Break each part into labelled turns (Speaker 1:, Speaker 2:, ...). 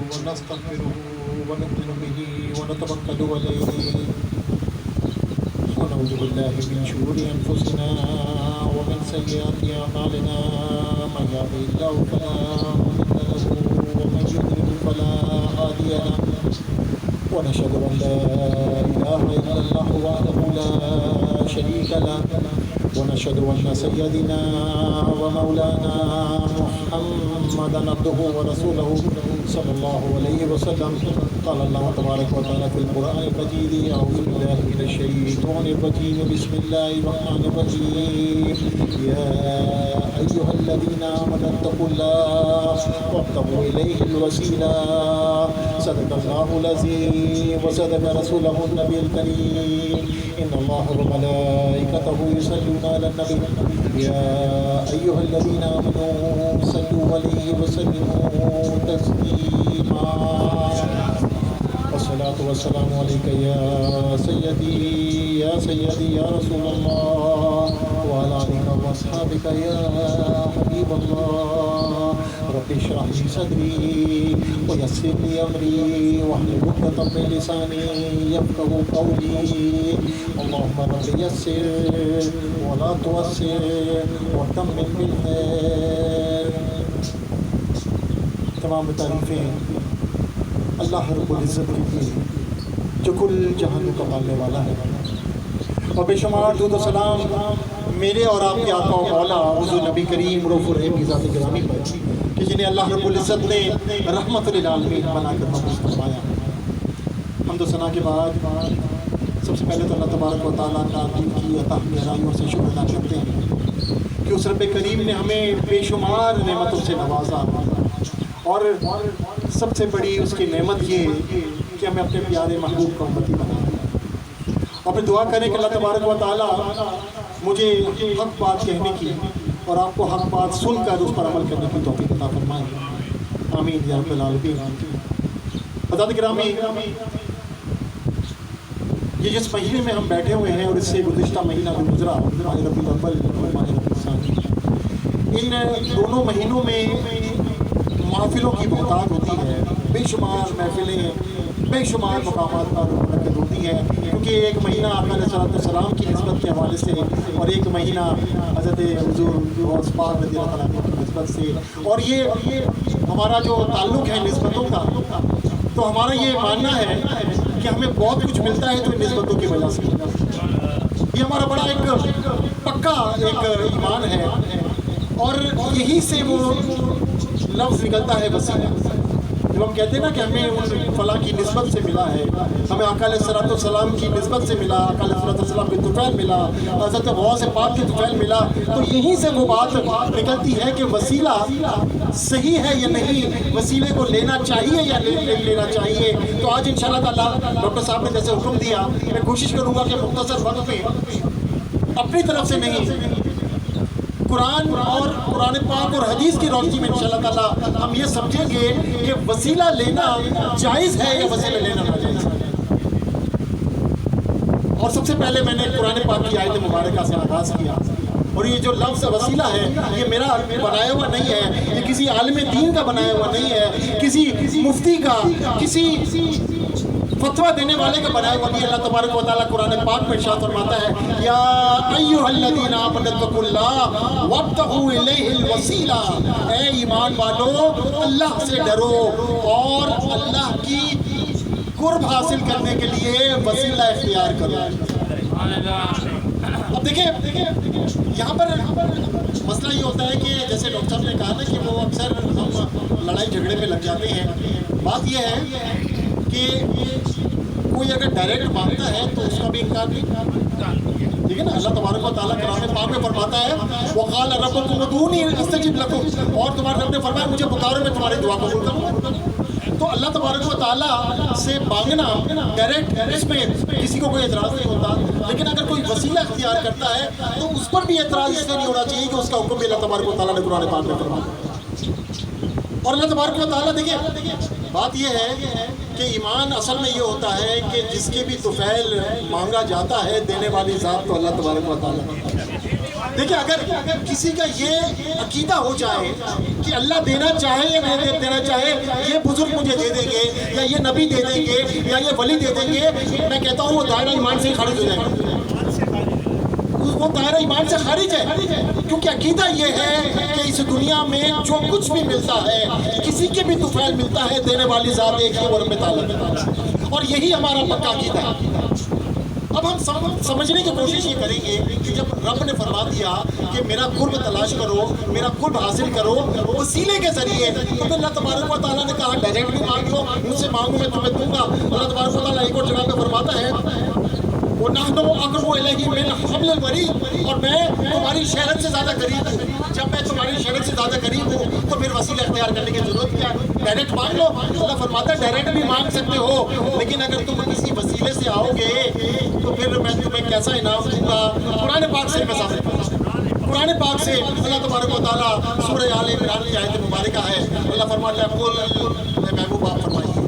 Speaker 1: ونستغفره ونؤمن به ونتوكل عليه ونعوذ بالله من شرور أنفسنا ومن سيئات أعمالنا من يهده الله فلا مضل له ومن يضلل فلا هادي له ونشهد أن لا إله إلا الله وحده لا شريك له ونشهد أن سيدنا ومولانا محمدا عبده ورسوله صلى الله عليه وسلم قال الله تبارك وتعالى في القرآن المجيد أعوذ بالله من الشيطان الرجيم بسم الله الرحمن الرحيم يا أيها الذين آمنوا اتقوا الله وابتغوا إليه الوسيلة صدق الله العظيم وصدق رسوله النبي الكريم إن الله وملائكته يصلون على النبي يا أيها الذين آمنوا صلوا عليه وسلموا تسليما والصلاة والسلام عليك يا سيدي يا رسول الله وعلى آلك وأصحابك يا حبيب الله رب اشرح لي صدري ويسر لي أمري واحلل عقدة من لساني يفقهوا قولي اللهم رب يسر ولا تعسر وتمم بالخير. تمام تعریفیں اللہ رب العزت کی تھی جو کل جہانوں کا پالنے والا ہے، اور بے شمار درود و سلام میرے اور آپ کے آقا و مولا حضور نبی کریم رؤوف الرحیم کی ذات گرامی پر کہ جنہیں اللہ رب العزت نے رحمت للعالمین بنا کر مبعوث فرمایا. حمد و ثنا کے بعد سب سے پہلے تو اللہ تبارک و تعالیٰ کا دل کی عطا گہرائیوں سے شکر ادا کرتے ہیں کہ اس رب کریم نے ہمیں بے شمار نعمتوں سے نوازا، اور سب سے بڑی اس کی نعمت یہ کہ ہمیں اپنے پیارے محبوب کا امتی بنا دیا. اور پھر دعا کریں کہ اللہ تبارک و تعالیٰ مجھے حق بات کہنے کی اور آپ کو حق بات سن کر اس پر عمل کرنے کی توفیق عطا فرمائے. آمین یا رب العالمین. حضرات گرامی، یہ جس مہینے میں ہم بیٹھے ہوئے ہیں اور اس سے گزشتہ مہینہ جو گزرا ماہ ربیع الاول اور ماہ ربیع الثانی، ان دونوں مہینوں میں محفلوں کی بہتات ہوتی ہے، بے شمار محفلیں بے شمار مقامات پر منعقد ہوتی ہیں، کیونکہ ایک مہینہ آقا علیہ السلام کی نسبت کے حوالے سے اور ایک مہینہ حضرت حضور غوث پاک رضی اللہ عنہ کی نسبت سے، اور یہ ہمارا جو تعلق ہے نسبتوں کا، تو ہمارا یہ ماننا ہے کہ ہمیں بہت کچھ ملتا ہے تو ان نسبتوں کی وجہ سے. یہ ہمارا بڑا ایک پکا ایک ایمان ہے، اور یہی سے وہ لفظ نکلتا ہے وسیلہ. جب ہم کہتے ہیں نا کہ ہمیں اس فلاں کی نسبت سے ملا ہے، ہمیں آقا علیہ السلام کی نسبت سے ملا، آقا علیہ السلام کے طفیل ملا، حضرت غوث پاک کے طفیل ملا، تو یہیں سے وہ بات نکلتی ہے کہ وسیلہ صحیح ہے یا نہیں، وسیلے کو لینا چاہیے یا نہیں لینا چاہیے. تو آج انشاءاللہ تعالیٰ ڈاکٹر صاحب نے جیسے حکم دیا، میں کوشش کروں گا کہ مختصر وقت میں اپنی طرف سے نہیں، قرآن اور قرآن پاک اور حدیث کی روشنی میں انشاءاللہ تعالیٰ ہم یہ سمجھیں گے کہ وسیلہ لینا جائز ہے یا وسیلہ لینا ناجائز ہے. اور سب سے پہلے میں نے قرآن پاک کی آیت مبارکہ سے آغاز کیا، اور یہ جو لفظ وسیلہ ہے یہ میرا بنایا ہوا نہیں ہے، یہ کسی عالم دین کا بنایا ہوا نہیں ہے، کسی مفتی کا، کسی فتویٰ دینے والے کا بنایا ہوا نہیں. اللہ تبارک و تعالیٰ قرآن پاک میں ارشاد فرماتا ہے یا ایھا الذین آمنوا اتقوا اللہ وابتغوا الیہ الوسیلہ، اے ایمان والو اللہ سے ڈرو اور اللہ کی قرب حاصل کرنے کے لیے وسیلہ اختیار کرو. اب دیکھیں یہاں پر مسئلہ یہ ہوتا ہے کہ جیسے ڈاکٹر صاحب نے کہا نا کہ وہ اکثر ہم لڑائی جھگڑے میں لگ جاتے ہیں. بات یہ ہے کہ کوئی اگر ڈائریکٹ مانگتا ہے تو اس کا بھی انکار نہیں، ٹھیک ہے نا. اللہ تبارک و تعالیٰ قرآن پاک میں فرماتا ہے وَقَالَ رَبُّكُمْ ادْعُونِي أَسْتَجِبْ لَكُمْ، اور تمہارے رب نے فرمایا مجھے پکارو میں تمہاری دعا قبول کروں گا. تو اللہ تبارک و تعالیٰ سے مانگنا ڈائریکٹ، اس میں کسی کو کوئی اعتراض نہیں ہوتا، لیکن اگر کوئی وسیلہ اختیار کرتا ہے تو اس پر بھی اعتراض اس لیے نہیں ہونا چاہیے کہ اس کا حکم بھی اللہ تبارک و تعالیٰ نے قرآن پاک میں فرمایا. اور اللہ تبارک و تعالیٰ دیکھیں بات یہ ہے کہ ایمان اصل میں یہ ہوتا ہے کہ جس کے بھی طفیل مانگا جاتا ہے دینے والی ذات تو اللہ تبارک و تعالیٰ. دیکھیں اگر کسی کا یہ عقیدہ ہو جائے کہ اللہ دینا چاہے یا نہیں دینا چاہے، یہ بزرگ مجھے دے دیں گے یا یہ نبی دے دیں گے یا یہ ولی دے دیں گے، میں کہتا ہوں وہ دائرہ ایمان سے ہی خارج ہو جائے گا، وہ دائرہ ایمان سے خارج ہے، کیونکہ عقیدہ یہ ہے کہ اس دنیا میں جو کچھ بھی ملتا ہے، کسی کے بھی طفیل ملتا ہے، دینے والی ذات ایک ہے وہ رب تعالیٰ، اور یہی ہمارا پکا عقیدہ ہے۔ اب ہم سمجھنے کی کوشش یہ کریں گے کہ جب رب نے فرما دیا کہ میرا قرب تلاش کرو، میرا قرب حاصل کرو وسیلے کے ذریعے، تو اللہ تبارک و تعالیٰ نے کہا ڈائریکٹ بھی مانگ لو، مجھ سے مانگو میں تمہیں دوں گا۔ اللہ تبارک و تعالیٰ ایک اور جگہ پہ فرماتا ہے وَنَحْنُ أَقْرَبُ إِلَيْهِ مِنْ حَبْلِ الْوَرِيدِ، اور میں تمہاری شہرت سے زیادہ قریب ہوں۔ جب میں تمہاری شہرت سے زیادہ قریب ہوں تو پھر وسیلہ اختیار کرنے کی ضرورت کیا ہے؟ ڈائریکٹ مانگ لو۔ اللہ فرماتا ہے ڈائریکٹ بھی مانگ سکتے ہو، لیکن اگر تم کسی وسیلے سے آؤ گے تو پھر میں تمہیں کیسا انعام دوں گا۔ قرآن پاک سے میں ثابت کروں، قرآن پاک سے اللہ تبارک و تعالیٰ سورہ آل عمران کی آیت مبارکہ ہے، اللہ فرماتا ہے قل، محبوب آپ فرمائیے،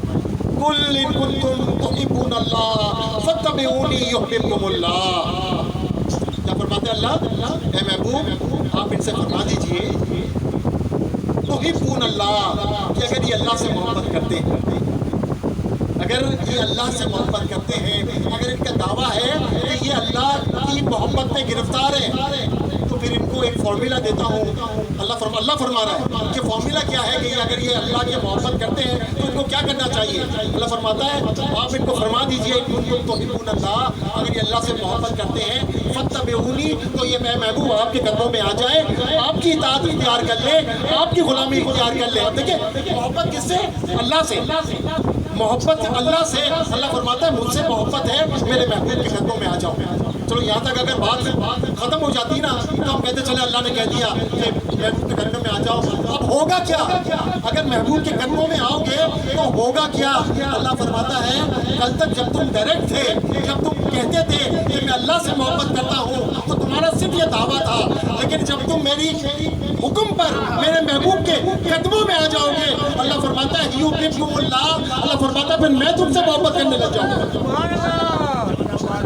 Speaker 1: قل ان کنتم تحبون اللہ فاتبعونی یحببکم اللہ۔ کیا فرماتے ہیں اللہ؟ اے محبوب آپ ان سے فرما دیجئے تحبون اللہ، کہ اگر یہ اللہ سے محبت کرتے ہیں، اگر یہ اللہ سے محبت کرتے ہیں، اگر ان کا دعویٰ ہے کہ یہ اللہ کی محبت میں گرفتار ہے، تو پھر ان کو ایک فارمولا دیتا ہوں۔ اللہ فرما رہا ہے کہ فارمولا کیا ہے کہ اگر یہ اللہ کی محبت کرتے ہیں تو ان کو کیا کرنا چاہیے؟ اللہ فرماتا ہے آپ ان کو فرما دیجئے کنتم تحبون اللہ، اگر یہ اللہ سے محبت کرتے ہیں فاتبعونی، تو یہ میں محبوب آپ کے قدموں میں آ جائے، آپ کی اطاعت اختیار کر لے، آپ کی غلامی اختیار کر لے۔ اب دیکھیں محبت کس سے؟ اللہ سے، محبت اللہ سے۔ اللہ فرماتا ہے مجھ سے محبت ہے، میرے محبوب کے قدموں میں آ جاؤ۔ چلو یہاں تک اگر بات ختم ہو جاتی نا تو ہم کہتے چلے اللہ نے کہہ دیا کہ محبوب کے قدموں میں آ جاؤ، اب ہوگا کیا؟ اگر محبوب کے قدموں میں آؤ گے تو ہوگا کیا؟ اللہ فرماتا ہے کل تک جب تم ڈائریکٹ تھے، جب تم کہتے تھے کہ میں اللہ سے محبت کرتا ہوں، تو تمہارا صرف یہ دعویٰ تھا، لیکن جب تم میری حکم پر میرے محبوب کے قدموں میں آ جاؤ گے، اللہ فرماتا ہے یحببکم اللہ، اللہ فرماتا ہے پھر میں تم سے محبت کرنے لگ جاؤں گا۔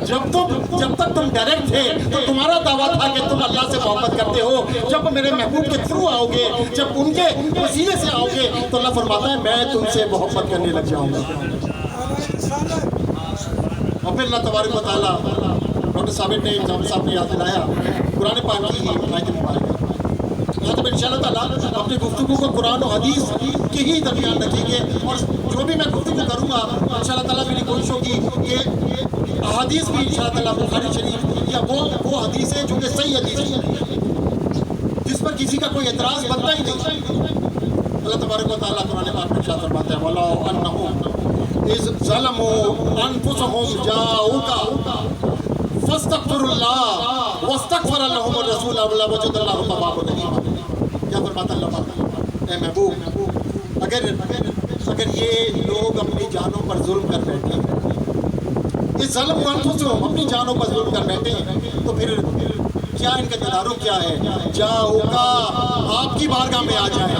Speaker 1: جب تک تم ڈائریکٹ تھے تو تمہارا دعویٰ تھا کہ تم اللہ سے محبت کرتے ہو، جب میرے محبوب کے تھرو آؤ گے، جب ان کے وسیلے سے آؤ گے، تو اللہ فرماتا ہے میں تم سے محبت کرنے لگ جاؤں گا۔ اور پھر اللہ تبارک و تعالیٰ ڈاکٹر صابر نے صاحب نے یاد دلایا قرآن پاک کی آیت مبارکہ، یہاں تک انشاءاللہ تعالیٰ اپنی گفتگو کو قرآن و حدیث کے ہی درمیان رکھیں گے، اور جو بھی میں گفتگو کروں گا انشاءاللہ تعالیٰ میری کوشش ہوگی کہ حدیث بھی انشاءاللہ تعالیٰ بخاری شریف یا وہ حدیث ہے جو کہ صحیح حدیث ہے، جس پر کسی کا کوئی اعتراض بنتا ہی نہیں۔ اللہ تبارک و تعالیٰ قرآن پاک میں ارشاد فرماتا ہے وَلَوْ أَنَّهُمْ إِذْ ظَلَمُوا أَنفُسَهُمْ جَاءُوكَ فَاسْتَغْفِرُوا اللَّهَ وَاسْتَغْفَرَ لَهُمُ الرَّسُولُ لَوَجَدَ اللَّهَ تَوَّابًا رَحِيمًا۔ کیا فرماتا اللہ پاک؟ اے محبوب اگر یہ لوگ اپنی جانوں پر ظلم کر بیٹھے ہیں، اس ظلم انفسہم اپنی جانوں پر ظلم کر بیٹھے ہیں، تو پھر کیا ان کا تدارک کیا ہے؟ جاؤگا، آپ کی بارگاہ میں آ جائیں۔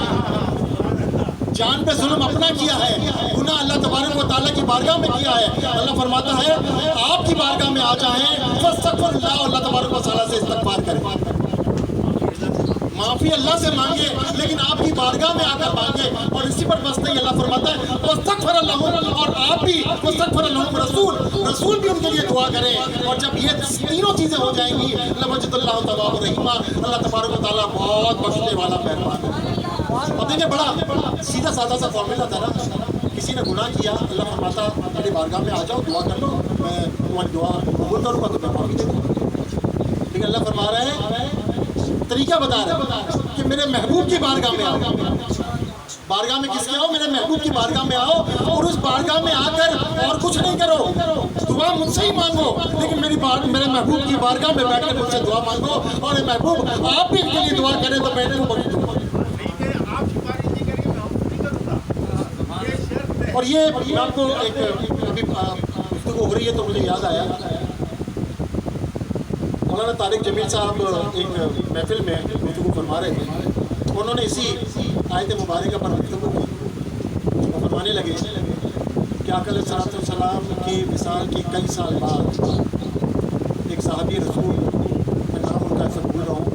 Speaker 1: جان پہ ظلم اپنا کیا ہے، گناہ اللہ تبارک و تعالیٰ کی بارگاہ میں کیا ہے، اللہ فرماتا ہے آپ کی بارگاہ میں آ جائیں، فاستغفر اللہ، اللہ تبارک و تعالیٰ سے استغفار کریں، معافی اللہ سے مانگے، لیکن آپ کی بارگاہ میں آ کر مانگے، اور اسی پر بس نہیں، اللہ فرماتا ہے واستغفر لہم، اور آپ بھی واستغفر لہم رسول بھی ان کے لیے دعا کریں، اور جب یہ تینوں چیزیں ہو جائیں گی لوجد اللہ توابا رحیما، اللہ تبارک و تعالیٰ بہت بخشنے والا مہربان ہے۔ اب دیکھیں بڑا سیدھا سادہ سا فارمولا تھا نا، کسی نے گناہ کیا، اللہ فرماتا میری بارگاہ میں آ جاؤ، دعا کر لو، میں تمہاری دعا قبول کروں گا تو میں معافی دے دوں گا، لیکن اللہ فرما رہا ہے طریقہ بتا رہا ہے کہ میرے محبوب کی بارگاہ میں آؤ، بارگاہ میں کس کے آؤ؟ میرے محبوب کی بارگاہ میں آؤ، اور اس بارگاہ میں آ کر اور کچھ نہیں کرو، دعا مجھ سے ہی مانگو، لیکن میرے محبوب کی بارگاہ میں بیٹھ کر مجھ سے دعا مانگو، اور اے محبوب آپ بھی ان کے لیے دعا کریں تو میں ان کو بخش دوں گا۔ اور یہ میں آپ کو ایک ابھی گفتگو ہو رہی ہے تو مجھے یاد آیا، مولانا طارق جمیل صاحب ایک محفل میں گفتگو فرما رہے تھے، انہوں نے اسی آیت مبارکہ پر گفتگو کی، وہ فرمانے لگے کہ آقا علیہ السلام کی وصال کی کئی سال بعد ایک صحابی رسول، میں نام ان کا اکثر بھول رہا ہوں،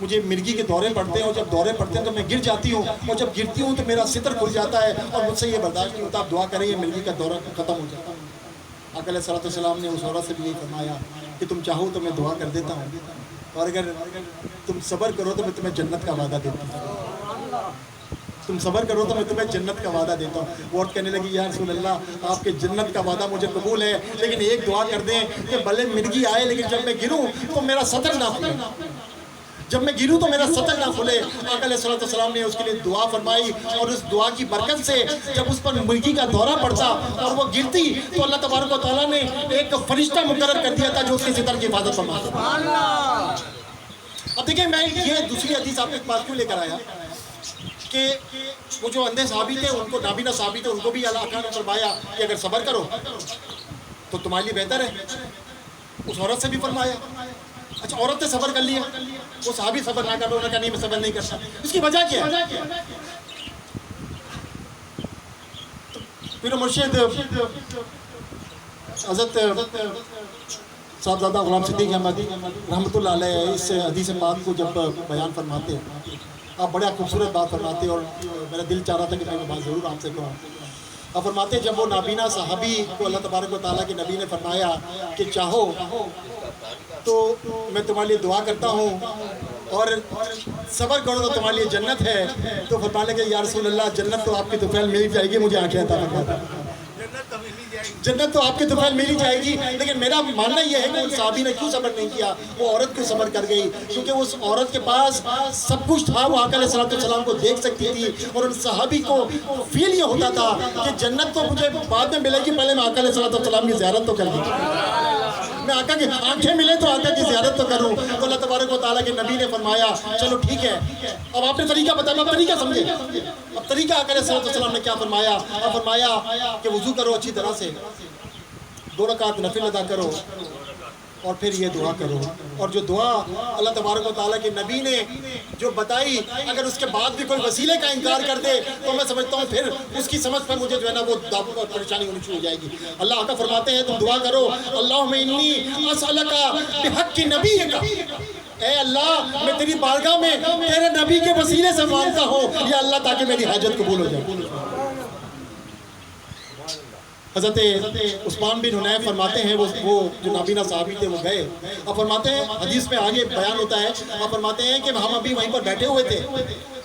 Speaker 1: مجھے مرگی کے دورے پڑتے ہیں اور جب دورے پڑتے ہیں تو میں گر جاتی ہوں اور جب گرتی ہوں تو میرا ستر کھل جاتا ہے اور مجھ سے یہ برداشت نہیں ہوتا. آپ دعا کریں یہ مرگی کا دورہ ختم ہو جاتا. آقا علیہ الصلوۃ والسلام نے اس عورت سے بھی یہی فرمایا کہ تم چاہو تو میں دعا کر دیتا ہوں اور اگر تم صبر کرو تو میں تمہیں جنت کا وعدہ دیتا ہوں. تم صبر کرو تو میں تمہیں جنت کا وعدہ دیتا ہوں. وہ عورت کہنے لگی یا رسول اللہ آپ کے جنت کا وعدہ مجھے قبول ہے لیکن ایک دعا کر دیں کہ بھلے مرگی آئے لیکن جب میں گروں تو میرا سطر نہ کھلے. جب میں گروں تو میرا سطر نہ کھلے. آقا علیہ الصلوۃ والسلام نے اس کے لیے دعا فرمائی اور اس دعا کی برکت سے جب اس پر مرگی کا دورہ پڑتا اور وہ گرتی تو اللہ تبارک و تعالیٰ نے ایک فرشتہ مقرر کر دیا تھا جو اس کے ستر کی حفاظت فرماتا. اب دیکھیں میں یہ دوسری حدیث آپ کے پاس کیوں لے کر آیا کہ وہ جو اندھے صحابی تھے ان کو نابینا صحابی تھے ان کو بھی اللہ نے فرمایا کہ اگر صبر کرو تو تمہارے لیے بہتر ہے. اس عورت سے بھی فرمایا. اچھا عورت نے صبر کر لیا وہ صحابی صبر نہ کر رہا. انہوں نے کہا نہیں میں صبر نہیں کرتا. اس کی وجہ کیا ہے؟ پھر مرشد حضرت صاحبزادہ غلام صدیق احمد رحمۃ اللہ علیہ اس حدیث پاک کو جب بیان فرماتے ہیں آپ بڑا خوبصورت بات فرماتے اور میرا دل چاہ رہا تھا کہ میں یہ بات ضرور آپ سے کہوں. آپ فرماتے جب وہ نابینا صحابی کو اللہ تبارک و تعالیٰ کے نبی نے فرمایا کہ چاہو تو میں تمہارے لیے دعا کرتا ہوں اور صبر کرو تو تمہارے لیے جنت ہے, تو فرمانے کہ یا رسول اللہ جنت تو آپ کی طفیل مل جائے گی, مجھے آنکھیں عطا فرما. جنت تو آپ کی طفیل مل ہی جائے گی, لیکن میرا ماننا یہ ہے کہ ان صحابی نے کیوں صبر نہیں کیا, وہ عورت کیوں صبر کر گئی؟ کیونکہ اس عورت کے پاس سب کچھ تھا, وہ آقا علیہ الصلوۃ والسلام کو دیکھ سکتی تھی اور ان صحابی کو فیل یہ ہوتا تھا کہ جنت تو مجھے بعد میں ملے گی, پہلے میں آقا علیہ الصلوۃ والسلام کی زیارت تو کر دوں, میں آقا کی آنکھیں ملے تو آقا کی زیارت تو کروں. تو اللہ تبارک و تعالیٰ کے نبی نے فرمایا چلو ٹھیک ہے. اب آپ نے طریقہ بتایا, اب طریقہ سمجھے. اب طریقہ آقا علیہ الصلوۃ والسلام نے کیا فرمایا؟ اب فرمایا کہ وضو کرو اچھی طرح سے, 2 رکعت نفل ادا کرو اور پھر یہ دعا کرو. اور جو دعا اللہ تبارک و تعالیٰ کے نبی نے جو بتائی, اگر اس کے بعد بھی کوئی وسیلے کا انکار کر دے تو میں سمجھتا ہوں پھر اس کی سمجھ پر مجھے جو ہے نا وہ پریشانی ہونی شروع ہو جائے گی. اللہ آقا فرماتے ہیں تم دعا کرو اللہم انی اسألک بحق نبیک, اے اللہ میں تیری بارگاہ میں تیرے نبی کے وسیلے سے مانگتا ہوں یا اللہ تاکہ میری حاجت قبول ہو جائے. حضرت عثمان بن حنیف فرماتے ہیں وہ جو نابینا صحابی تھے وہ گئے, اب فرماتے ہیں حدیث میں آگے بیان ہوتا ہے, اب فرماتے ہیں کہ ہم ابھی وہیں پر بیٹھے ہوئے تھے,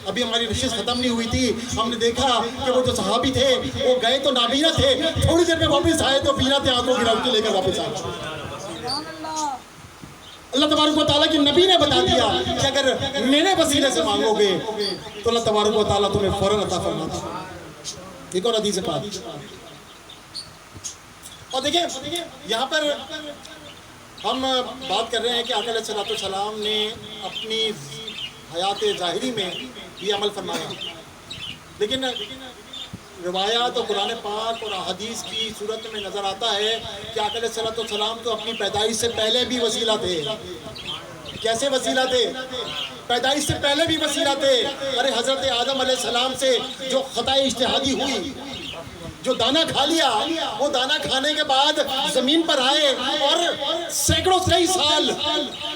Speaker 1: ابھی ہماری نشست ختم نہیں ہوئی تھی, ہم نے دیکھا کہ وہ جو صحابی تھے وہ گئے تو نابینا تھے, تھوڑی دیر میں واپس آئے تو بینا تھے, آنکھوں کی روشنی لے کر واپس آئے. اللہ تبارک و تعالیٰ کے نبی نے بتا دیا کہ اگر میرے وسیلے سے مانگو گے تو اللہ تبارک و تعالیٰ تمہیں فوراً عطا فرماتا. ایک اور حدیث پاک. اور دیکھیں یہاں پر ہم بات کر رہے ہیں کہ آقا علیہ الصلوۃ والسلام نے اپنی حیات ظاہری میں یہ عمل فرمایا, لیکن روایات اور قرآن پاک اور احادیث کی صورت میں نظر آتا ہے کہ آقا علیہ الصلوۃ والسلام تو اپنی پیدائش سے پہلے بھی وسیلہ تھے. کیسے وسیلہ تھے؟ پیدائش سے پہلے بھی وسیلہ تھے. ارے حضرت آدم علیہ السلام سے جو خطا اجتہادی ہوئی, جو دانہ کھا لیا, وہ دانہ کھانے کے بعد زمین پر آئے اور سینکڑوں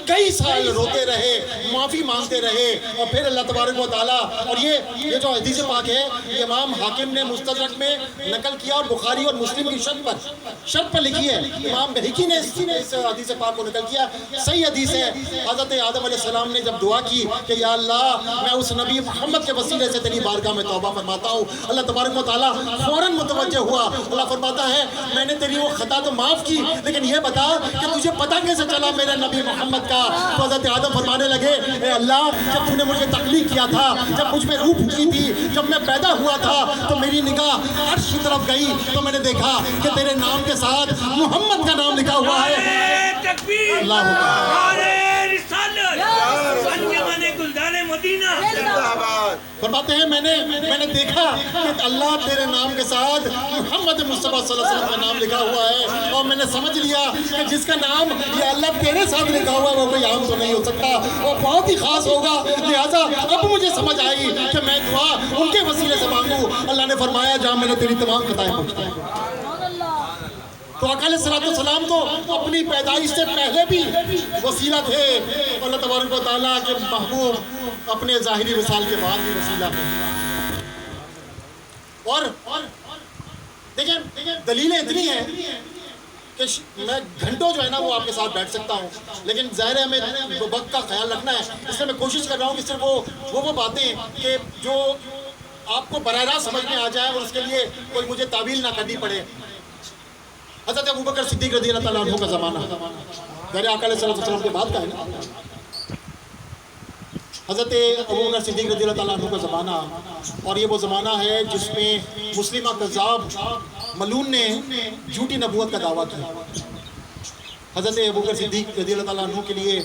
Speaker 1: کئی سال روتے رہے, معافی مانگتے رہے, اور پھر اللہ تبارک و تعالیٰ, اور یہ جو حدیث پاک ہے یہ امام حاکم نے مستدرک میں نقل کیا اور بخاری اور مسلم کی شرط پر لکھی ہے, امام بہقی نے اس حدیث پاک کو نقل کیا, صحیح حدیث ہے. حضرت آدم علیہ السلام نے جب دعا کی کہ یا اللہ میں اس نبی محمد کے وسیلے سے تیری بارگاہ میں توبہ فرماتا ہوں, اللہ تبارک و تعالیٰ فوراً متوجہ ہوا. اللہ فرماتا ہے میں نے تیری وہ خطا تو معاف کی, لیکن یہ بتا کہ تجھے پتہ کیسے چلا میرے نبی محمد کا؟ تو حضرت آدم فرمانے لگے اے اللہ جب تو نے مجھے تخلیق کیا تھا, جب مجھ میں روح پھوکی تھی, جب میں پیدا ہوا تھا تو میری نگاہ عرش کی طرف گئی تو میں نے دیکھا کہ تیرے نام کے ساتھ محمد کا نام لکھا ہوا ہے. اللہ فرماتے ہیں میں نے دیکھا کہ اللہ تیرے نام کے ساتھ محمد مصطفیٰ صلی اللہ علیہ وسلم کا نام لکھا ہوا ہے, اور میں نے سمجھ لیا کہ جس کا نام یہ اللہ تیرے ساتھ لکھا ہوا ہے وہ کوئی عام تو نہیں ہو سکتا, وہ بہت ہی خاص ہوگا. لہٰذا اب مجھے سمجھ آئی کہ میں دعا ان کے وسیلے سے مانگوں. اللہ نے فرمایا جہاں میں نے تیری تمام خطائیں پوچھتا ہوں. تو آقا علیہ السلام تو اپنی پیدائش سے پہلے بھی وسیلہ تھے، اللہ تبارک و تعالیٰ کے محبوب اپنے ظاہری وصال کے بعد بھی وسیلہ ہے۔ اور دیکھیں دلیلیں اتنی ہیں کہ میں گھنٹوں جو ہے نا وہ آپ کے ساتھ بیٹھ سکتا ہوں، لیکن ظاہر ہے ہمیں وقت کا خیال رکھنا ہے، اس لیے میں کوشش کر رہا ہوں کہ صرف وہ باتیں کہ جو آپ کو براہ راست سمجھ میں آ جائے اور اس کے لیے کوئی مجھے تعویل نہ کرنی پڑے۔ حضرت ابوبکر صدیق رضی اللہ تعالیٰ عنہ کا زمانہ ظاہر آقا علیہ السلام کے بعد کا ہے نا، حضرت ابوبکر صدیق رضی اللہ تعالیٰ عنہ کا زمانہ، اور یہ وہ زمانہ ہے جس میں مسلمہ کذاب ملعون نے جھوٹی نبوت کا دعویٰ کیا۔ حضرت ابوبکر صدیق رضی اللہ تعالیٰ عنہ کے لیے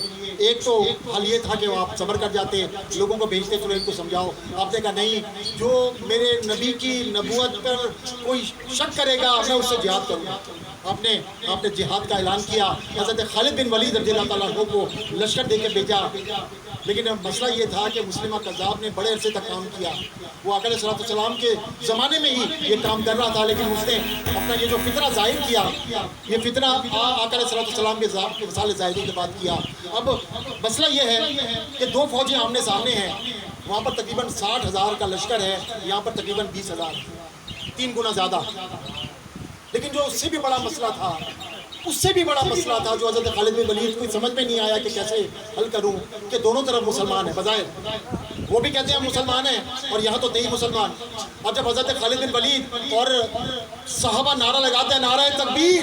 Speaker 1: ایک تو حل یہ تھا کہ وہ آپ صبر کر جاتے، لوگوں کو بھیجتے چلو ان کو سمجھاؤ، آپ نے کہا نہیں، جو میرے نبی کی نبوت پر کوئی شک کرے گا میں اس سے جہاد کروں گا۔ آپ نے جہاد کا اعلان کیا، حضرت خالد بن ولید رضی اللہ تعالیٰ عنہ کو لشکر دے کے بھیجا، لیکن مسئلہ یہ تھا کہ مسلمہ کذاب نے بڑے عرصے تک کام کیا، وہ آقا علیہ السلام کے زمانے میں ہی یہ کام کر رہا تھا، لیکن اس نے اپنا یہ جو فتنہ ظاہر کیا، یہ فتنہ آقا علیہ السلام کے وصال ظاہری کے بعد کیا۔ اب مسئلہ یہ ہے کہ دو فوجیں آمنے سامنے ہیں، وہاں پر تقریباً 60,000 کا لشکر ہے، یہاں پر تقریباً 20,000، 3 گنا زیادہ۔ لیکن جو اس سے بھی بڑا مسئلہ تھا، جو حضرت خالد بن ولید کو سمجھ میں نہیں آیا کہ کیسے حل کروں، کہ دونوں طرف مسلمان ہیں، بظاہر وہ بھی کہتے ہیں مسلمان ہیں اور یہاں تو نہیں مسلمان۔ اب جب حضرت خالد بن ولید اور صحابہ نعرہ لگاتے ہیں نعرہ تکبیر،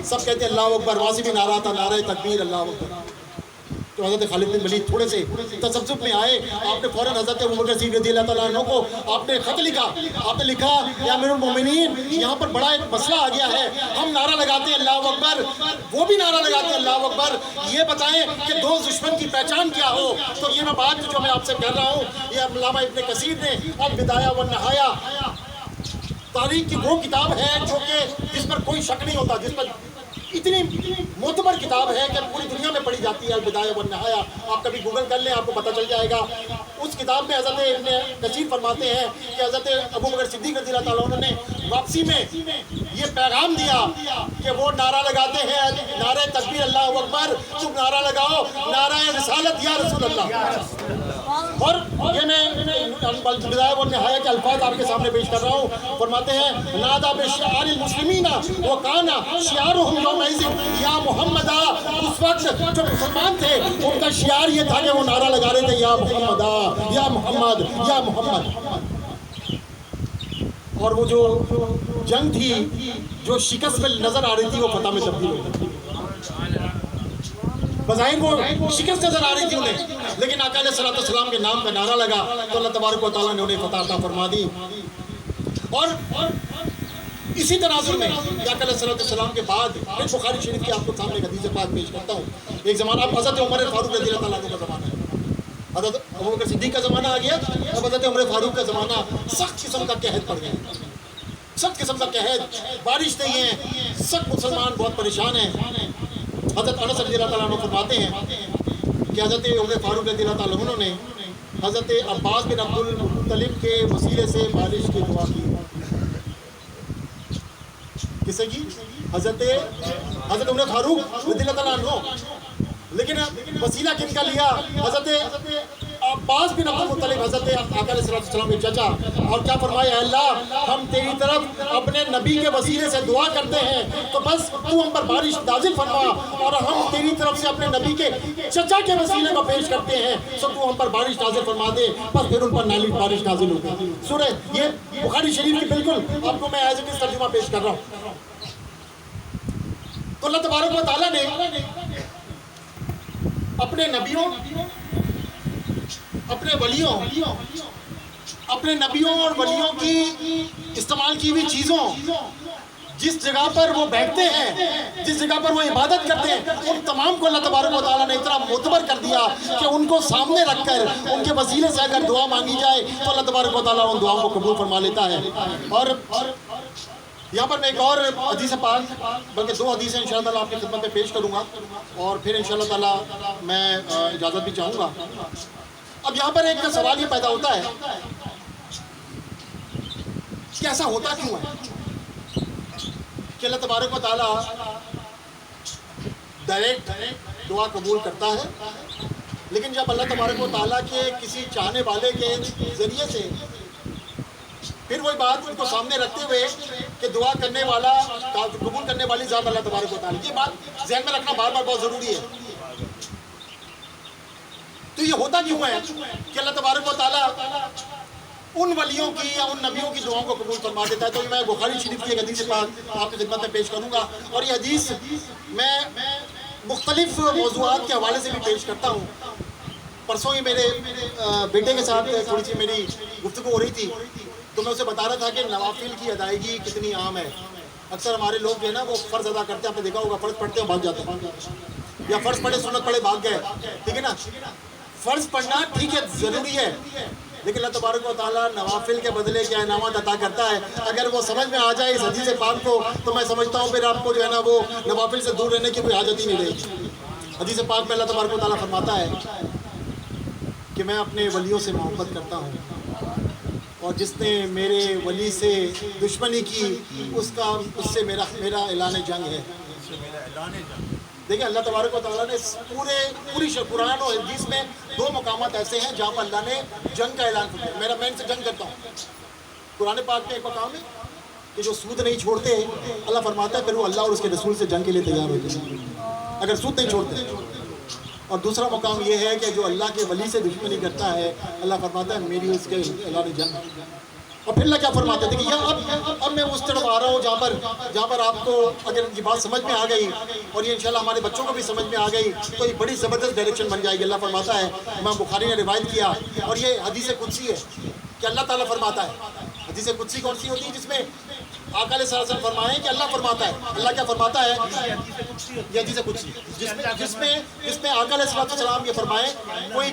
Speaker 1: سب کہتے ہیں اللہ اکبر، وہاں سے بھی نعرہ تھا نعرہ تکبیر اللہ اکبر، تو حضرت خالد بن ولید تھوڑے سے تذبذب میں آئے، آپ نے فوراً حضرت ابوبکر صدیق رضی اللہ تعالیٰ عنہ کو آپ نے خط لکھا، آپ نے لکھا یا امیر المومنین یہاں پر بڑا ایک مسئلہ آ گیا ہے، ہم نعرہ لگاتے ہیں اللہ اکبر، وہ بھی نعرہ لگاتے ہیں اللہ اکبر، یہ بتائیں کہ دو دشمن کی پہچان کیا ہو۔ تو یہ میں بات جو میں آپ سے کر رہا ہوں، یہ علامہ ابن کثیر نے البدایہ والنہایہ، تاریخ کی وہ کتاب ہے جو کہ جس پر کوئی شک نہیں ہوتا، جس پر اتنی معتبر کتاب ہے کہ پوری دنیا میں پڑھی جاتی ہے، البدایہ والنہایہ، آپ کبھی گوگل کر لیں آپ کو پتہ چل جائے گا۔ اس کتاب میں حضرت ابن کثیر فرماتے ہیں کہ حضرت ابوبکر صدیق رضی اللہ تعالیٰ عنہ نے واپسی میں یہ پیغام دیا کہ وہ نعرہ لگاتے ہیں نعرہ تکبیر اللہ اکبر، تم نعرہ لگاؤ نعرہ رسالت یا رسول اللہ۔ اور یہ میں البدایہ والنہایہ کے الفاظ آپ کے سامنے پیش کر رہا ہوں، فرماتے ہیں نادا بشعار المسلمین وکان شعارهم یومئذ یا محمد، اس وقت جو مسلمان تھے ان کا شعار یہ تھا کہ وہ نعرہ لگا رہے تھے یا محمد یا محمد یا محمد۔ اور وہ جو جنگ تھی جو شکست میں نظر آ رہی تھی وہ فتح میں تبدیل ہو گئی، بظاہر وہ شکست نظر آ رہی تھی انہیں، لیکن آقا علیہ السلام کے نام کا نعرہ لگا تو اللہ تبارک و تعالیٰ نے انہیں فتح عطا فرما دی۔ اور اسی تناظر میں آقا علیہ السلام کے بعد میں بخاری شریف کی آپ کو سامنے حدیث پاک پیش کرتا ہوں۔ ایک زمانہ اب حضرت عمر فاروق رضی اللہ تعالیٰ عنہ کا زمانہ ہے، حضرت ابوبکر صدیق کا زمانہ آ گیا، اب حضرت عمر فاروق کا زمانہ، سخت قسم کا قحط پڑ گیا، سخت قسم کا قحط، بارش نہیں ہے، سخت مسلمان بہت پریشان ہیں۔ حضرت انس رضی اللہ تعالیٰ عنہ فرماتے ہیں کہ حضرت عمر فاروق رضی اللہ تعالیٰ عنہ نے حضرت عباس بن عبد المطلب کے وسیلے سے بارش کی دعا کی۔ کسے کی؟ حضرت عمر فاروق رضی اللہ تعالیٰ عنہ، لیکن وسیلہ کن کا لیا؟ حضرت عباس بن عبد المطلب، حضرت آقا علیہ السلام کے چچا، اور کیا فرمایا؟ اے اللہ ہم تیری طرف اپنے نبی کے وسیلے سے دعا کرتے ہیں تو بس تو ہم پر بارش نازل فرما، اور ہم تیری طرف سے اپنے نبی کے چچا کے وسیلے کو پیش کرتے ہیں سو تو ہم پر بارش نازل فرما دے، بس پھر ان پر نالی بارش نازل ہو گئی۔ سورہ یہ بخاری شریف کی بالکل آپ کو میں ایز اٹ از ترجمہ پیش کر رہا ہوں۔ تو اللہ تبارک و تعالیٰ نے اپنے نبیوں، اپنے ولیوں، اپنے نبیوں اور ولیوں کی استعمال کی ہوئی چیزوں، جس جگہ پر وہ بیٹھتے ہیں، جس جگہ پر وہ عبادت کرتے ہیں، ان تمام کو اللہ تبارک و تعالیٰ نے اتنا معتبر کر دیا کہ ان کو سامنے رکھ کر ان کے وسیلے سے اگر دعا مانگی جائے تو اللہ تبارک و تعالیٰ ان دعاؤں کو قبول فرما لیتا ہے۔ اور یہاں پر میں ایک اور حدیث پاک، بلکہ 2 حدیثیں انشاءاللہ آپ کی خدمت میں پیش کروں گا، اور پھر انشاءاللہ تعالیٰ میں اجازت بھی چاہوں گا۔ اب یہاں پر ایک سوال یہ پیدا ہوتا ہے کہ ایسا ہوتا کیوں ہے؟ کہ اللہ تبارک و تعالیٰ ڈائریکٹ دعا قبول کرتا ہے، لیکن جب اللہ تبارک و تعالیٰ کے کسی چاہنے والے کے ذریعے سے پھر وہی بات ان کو سامنے رکھتے ہوئے کہ دعا کرنے والا قبول کرنے والی ذات اللہ تبارک و تعالیٰ، یہ بات ذہن میں رکھنا بار بار بہت ضروری ہے۔ تو یہ ہوتا کیوں ہے کہ اللہ تبارک و تعالیٰ ان ولیوں کی یا ان نبیوں کی دعاؤں کو قبول فرما دیتا ہے؟ تو یہ میں بخاری شریف کی ایک حدیث پاک آپ کی خدمت میں پیش کروں گا، اور یہ حدیث میں مختلف موضوعات کے حوالے سے بھی پیش کرتا ہوں۔ پرسوں ہی میرے بیٹے کے ساتھ تھوڑی سی میری گفتگو ہو رہی تھی، تو میں اسے بتا رہا تھا کہ نوافل کی ادائیگی کتنی عام ہے۔ اکثر ہمارے لوگ جو ہے نا وہ فرض ادا کرتے ہیں، آپ نے دیکھا ہوگا فرض پڑھتے ہیں بھاگ جاتے ہیں، یا فرض پڑھے سنت پڑھے بھاگ گئے، ٹھیک ہے نا۔ فرض پڑھنا ٹھیک ہے، ضروری ہے، لیکن اللہ تبارک و تعالیٰ نوافل کے بدلے کیا انعامات عطا کرتا ہے۔ اگر وہ سمجھ میں آ جائے اس حدیث پاک کو، تو میں سمجھتا ہوں پھر آپ کو جو ہے نا وہ نوافل سے دور رہنے کی کوئی حاجت ہی نہیں رہے گی۔ حدیث پاک میں اللہ تبارک و تعالیٰ فرماتا ہے کہ میں اپنے ولیوں سے محبت کرتا ہوں، اور جس نے میرے ولی سے دشمنی کی اس سے میرا اعلان جنگ ہے۔ دیکھیں اللہ تبارک و تعالیٰ نے پوری قرآن اور حدیث میں دو مقامات ایسے ہیں جہاں پر اللہ نے جنگ کا اعلان کیا۔ میں ان سے جنگ کرتا ہوں۔ قرآن پاک میں ایک مقام ہے کہ جو سود نہیں چھوڑتے، اللہ فرماتا ہے پھر وہ اللہ اور اس کے رسول سے جنگ کے لیے تیار ہوتے ہیں اگر سود نہیں چھوڑتے۔ اور دوسرا مقام یہ ہے کہ جو اللہ کے ولی سے دشمنی کرتا ہے، اللہ فرماتا ہے میری اس کے اعلان جنگ۔ اور پھر اللہ کیا فرماتے ہیں؟ دیکھیے اب میں اس طرف آ رہا ہوں جہاں پر آپ کو اگر یہ بات سمجھ میں آ گئی، اور یہ انشاءاللہ ہمارے بچوں کو بھی سمجھ میں آ گئی، تو یہ بڑی زبردست ڈائریکشن بن جائے گی۔ اللہ فرماتا ہے، امام بخاری نے روایت کیا، اور یہ حدیث قدسی ہے کہ اللہ تعالیٰ فرماتا ہے۔ حدیث قدسی کون سی ہوتی ہے؟ جس میں آقا علیہ السلام فرمائیں کہ اللہ فرماتا ہے، اللہ کیا فرماتا ہے؟ یہ حدیث قدسی جس میں آقا علیہ السلام یہ فرمائیں،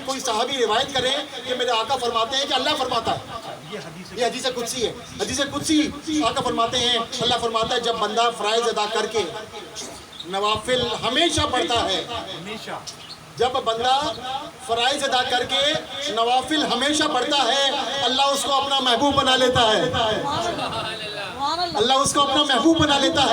Speaker 1: کوئی صحابی روایت کریں کہ میرے آقا فرماتے ہیں کہ اللہ فرماتا ہے، یہ حدیث قدسی ہے۔ حدیث قدسی آقا فرماتے ہیں، اللہ فرماتا ہے جب بندہ فرائض ادا کر کے نوافل ہمیشہ پڑھتا ہے، جب بندہ فرائض ادا کر کے نوافل ہمیشہ پڑھتا ہے، اللہ اس کو اپنا محبوب بنا لیتا ہے، اللہ اس کو اپنا محبوب بنا لیتا ہے۔